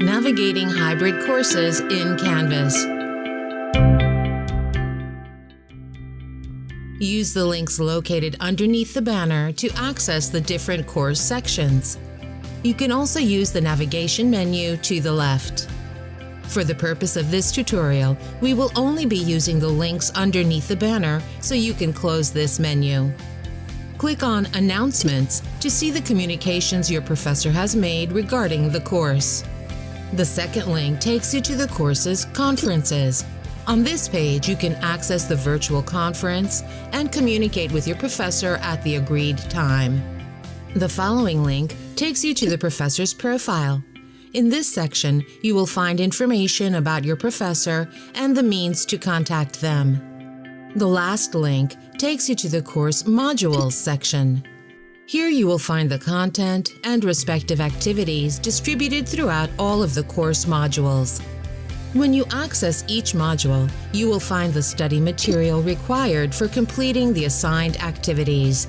Navigating hybrid courses in Canvas. Use the links located underneath the banner to access the different course sections. You can also use the navigation menu to the left. For the purpose of this tutorial, we will only be using the links underneath the banner, so you can close this menu. Click on Announcements to see the communications your professor has made regarding the course. The second link takes you to the course's Conferences. On this page, you can access the virtual conference and communicate with your professor at the agreed time. The following link takes you to the professor's profile. In this section, you will find information about your professor and the means to contact them. The last link takes you to the course Modules section. Here you will find the content and respective activities distributed throughout all of the course modules. When you access each module, you will find the study material required for completing the assigned activities.